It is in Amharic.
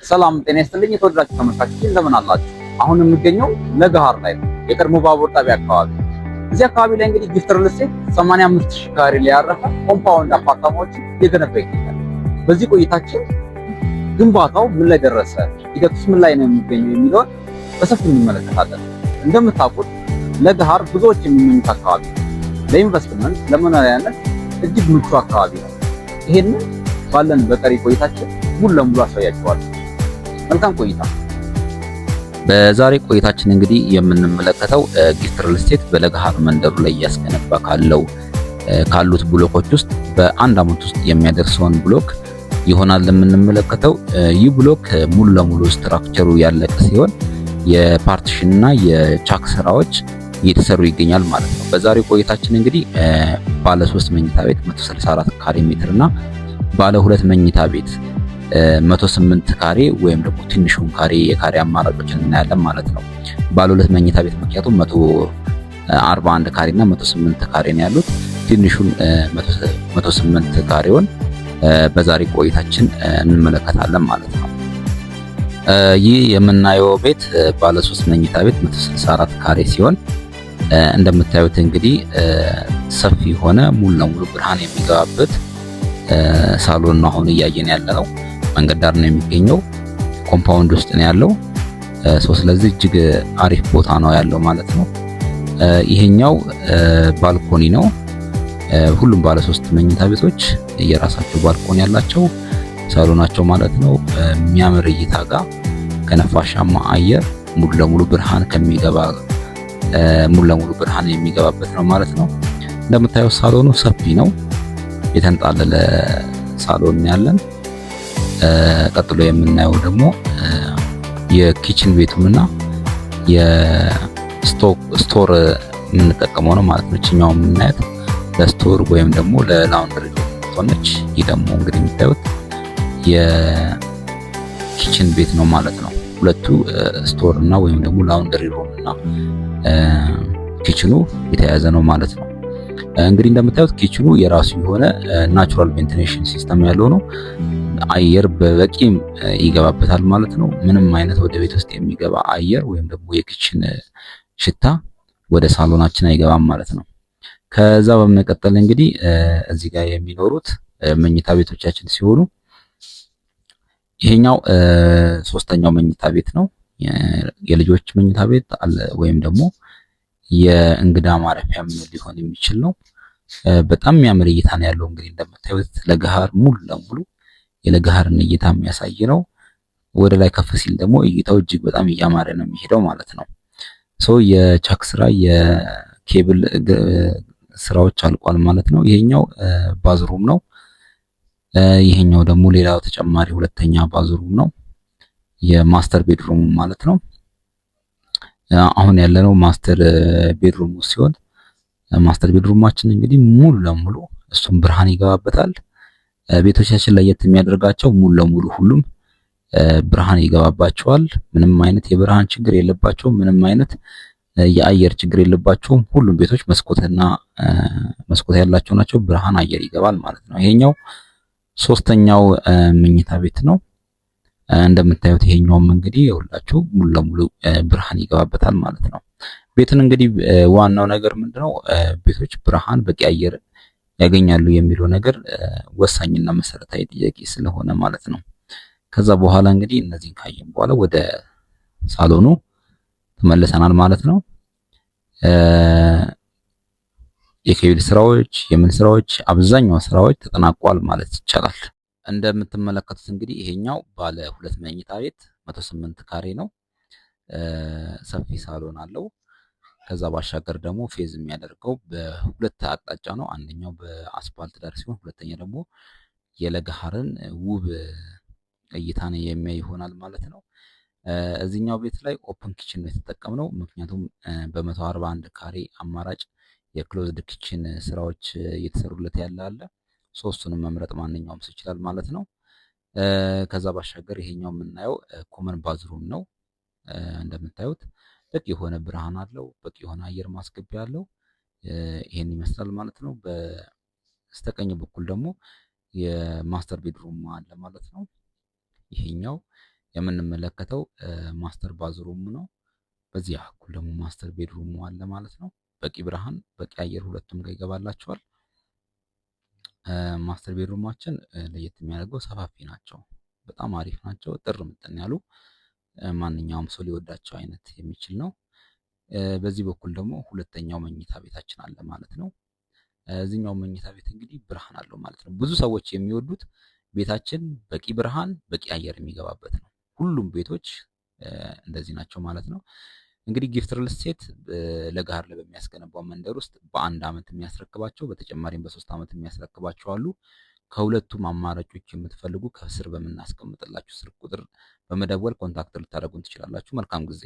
ሰላም ጤና ይስጥልኝ የተወደዳችሁ ተመልካቾች እንደምን አላችሁ? አሁን የምገኘው ለገሃር ላይ ነው፣ የቀድሞ ባቡር ጣቢያ አካባቢ። እዚህ አካባቢ ላይ እንግዲህ ጊፍት ሪል እስቴት 85000 ካሬ ላይ ያረፈ ኮምፓውንድ አፓርታማዎችን እየገነባ ይገኛል። በዚህ ቆይታችን ግንባታው ምን ላይ ደረሰ፣ ሂደቱስ ምን ላይ ነው የሚገኘው የሚለውን በሰፊው እንመለከታለን። እንደምታውቁት ለገሃር ብዙዎች የሚመኙት አካባቢ ነው። ለኢንቨስትመንት ለመኖሪያነት እጅግ ምቹ አካባቢ ነው። ይሄንን ባለን በቀሪ ቆይታችን ሙሉ ለሙሉ አሳያችኋለሁ። መልካም ቆይታ። በዛሬ ቆይታችን እንግዲህ የምንመለከተው ጊፍት ሪል እስቴት በለገሃር መንደሩ ላይ እያስገነባ ካሉት ብሎኮች ውስጥ በአንድ አመት ውስጥ የሚያደርሰውን ብሎክ ይሆናል የምንመለከተው። ይህ ብሎክ ሙሉ ለሙሉ ስትራክቸሩ ያለቀ ሲሆን የፓርቲሽን እና የቻክ ስራዎች እየተሰሩ ይገኛል ማለት ነው። በዛሬ ቆይታችን እንግዲህ ባለ 3 መኝታ ቤት 164 ካሬ ሜትር እና ባለ 2 መኝታ ቤት 108 ካሬ ወይም ደግሞ ትንሹን ካሬ የካሬ አማራጮችን እናያለን ማለት ነው። ባለ 2 መኝታ ቤት ምክንያቱም 141 ካሬ እና 108 ካሬ ነው ያሉት። ትንሹን 108 ካሬውን በዛሬ ቆይታችን እንመለከታለን ማለት ነው። ይህ የምናየው ቤት ባለ 3 መኝታ ቤት 164 ካሬ ሲሆን እንደምታዩት እንግዲህ ሰፊ የሆነ ሙሉ ለሙሉ ብርሃን የሚገባበት ሳሎን ነው አሁን እያየን ያለነው። መንገድ ዳር ነው የሚገኘው፣ ኮምፓውንድ ውስጥ ነው ያለው። ስለዚህ እጅግ አሪፍ ቦታ ነው ያለው ማለት ነው። ይሄኛው ባልኮኒ ነው። ሁሉም ባለ 3 መኝታ ቤቶች የራሳቸው ባልኮኒ ያላቸው ሳሎናቸው ማለት ነው። የሚያምር እይታ ጋር ከነፋሻማ አየር ሙሉ ለሙሉ ብርሃን የሚገባበት ነው ማለት ነው። እንደምታየው ሳሎኑ ሰፊ ነው። የተንጣለለ ሳሎን ያለን። ቀጥሎ የምናየው ደግሞ የኪችን ቤቱምና የስቶር የምንጠቀመው ነው ማለት ነው። እችኛው የምናያት ለስቶር ወይም ደግሞ ለላውንድሪ ሆነች። ይህ ደግሞ እንግዲህ የምታዩት የኪችን ቤት ነው ማለት ነው። ሁለቱ ስቶር እና ወይም ደግሞ ላውንድሪ ሩም እና ኪችኑ የተያያዘ ነው ማለት ነው። እንግዲህ እንደምታዩት ኪችኑ የራሱ የሆነ ናቹራል ቬንቲሌሽን ሲስተም ያለው ነው። አየር በበቂ ይገባበታል ማለት ነው። ምንም አይነት ወደ ቤት ውስጥ የሚገባ አየር ወይም ደግሞ የኪችን ሽታ ወደ ሳሎናችን አይገባም ማለት ነው። ከዛ በመቀጠል እንግዲህ እዚህ ጋር የሚኖሩት መኝታ ቤቶቻችን ሲሆኑ ይሄኛው 3ኛው መኝታ ቤት ነው። የልጆች መኝታ ቤት አለ ወይም ደግሞ የእንግዳ ማረፊያም ሊሆን የሚችል ነው። በጣም የሚያምር እይታ ነው ያለው። እንግዲህ እንደምታዩት ለገሃር ሙሉ ለሙሉ የለገሃርን እይታ የሚያሳይ ነው። ወደ ላይ ከፍ ሲል ደግሞ እይታው እጅግ በጣም እያማረ ነው የሚሄደው ማለት ነው። የቻክ ስራ የኬብል ስራዎች አልቋል ማለት ነው። ይሄኛው ባዝሩም ነው። ይሄኛው ደግሞ ሌላው ተጨማሪ ሁለተኛ ባዝሩም ነው፣ የማስተር ቤድሩም ማለት ነው። አሁን ያለነው ማስተር ቤድሩም ሲሆን ማስተር ቤድሩማችን እንግዲህ ሙሉ ለሙሉ እሱም ብርሃን ይገባበታል። ቤቶቻችን ለየት የሚያደርጋቸው ሙሉ ለሙሉ ሁሉም ብርሃን ይገባባቸዋል። ምንም አይነት የብርሃን ችግር የለባቸውም። ምንም አይነት የአየር ችግር የለባቸውም። ሁሉም ቤቶች መስኮት ያላቸው ናቸው። ብርሃን አየር ይገባል ማለት ነው። ይሄኛው 3ኛው መኝታ ቤት ነው። እንደምታዩት ይሄኛውም እንግዲህ የሁላችሁ ሙሉ ለሙሉ ብርሃን ይገባበታል ማለት ነው። ቤትን እንግዲህ ዋናው ነገር ምንድነው? ቤቶች ብርሃን በቂ አየር ያገኛሉ የሚለው ነገር ወሳኝና መሰረታዊ ጥያቄ ስለሆነ ማለት ነው። ከዛ በኋላ እንግዲህ እነዚህን ካየን በኋላ ወደ ሳሎኑ ተመልሰናል ማለት ነው። የኬብል ስራዎች፣ የምን ስራዎች፣ አብዛኛው ስራዎች ተጠናቋል ማለት ይቻላል። እንደምትመለከቱት እንግዲህ ይሄኛው ባለ 2 መኝታ ቤት 108 ካሬ ነው። ሰፊ ሳሎን አለው። ከዛ ባሻገር ደግሞ ፌዝ የሚያደርገው በሁለት አቅጣጫ ነው። አንደኛው በአስፓልት ዳር ሲሆን ሁለተኛ ደግሞ የለገሃርን ውብ እይታን የሚያይ ይሆናል ማለት ነው። እዚህኛው ቤት ላይ ኦፕን ኪችን ነው የተጠቀምነው። ምክንያቱም በ141 ካሬ አማራጭ የክሎዝድ ኪችን ስራዎች እየተሰሩለት ያለ አለ። ሶስቱንም መምረጥ ማንኛውም ሰው ይችላል ማለት ነው። ከዛ ባሻገር ይሄኛው የምናየው ኮመን ባዝሩም ነው። እንደምታዩት በቂ የሆነ ብርሃን አለው፣ በቂ የሆነ አየር ማስገቢያ አለው። ይሄን ይመስላል ማለት ነው። በስተቀኝ በኩል ደግሞ የማስተር ቤድሩም አለ ማለት ነው። ይሄኛው የምንመለከተው ማስተር ባዝሩም ነው። በዚህ በኩል ደግሞ ማስተር ቤድሩም አለ ማለት ነው። በቂ ብርሃን በቂ አየር ሁለቱም ጋር ይገባላቸዋል። ማስተር ቤድሩማችን ለየት የሚያደርገው ሰፋፊ ናቸው። በጣም አሪፍ ናቸው። ጥር ምጥን ያሉ ማንኛውም ሰው ሊወዳቸው አይነት የሚችል ነው። በዚህ በኩል ደግሞ ሁለተኛው መኝታ ቤታችን አለ ማለት ነው። እዚህኛው መኝታ ቤት እንግዲህ ብርሃን አለው ማለት ነው። ብዙ ሰዎች የሚወዱት ቤታችን በቂ ብርሃን በቂ አየር የሚገባበት ነው። ሁሉም ቤቶች እንደዚህ ናቸው ማለት ነው። እንግዲህ ጊፍት ሪል ስቴት ለገሃር ላይ በሚያስገነባው መንደር ውስጥ በ1 ዓመት የሚያስረክባቸው በተጨማሪም በ3 ዓመት የሚያስረክባቸው አሉ። ከሁለቱም አማራጮች የምትፈልጉ ከስር በምናስቀምጥላችሁ ስልክ ቁጥር በመደወል ኮንታክት ልታደርጉን ትችላላችሁ። መልካም ጊዜ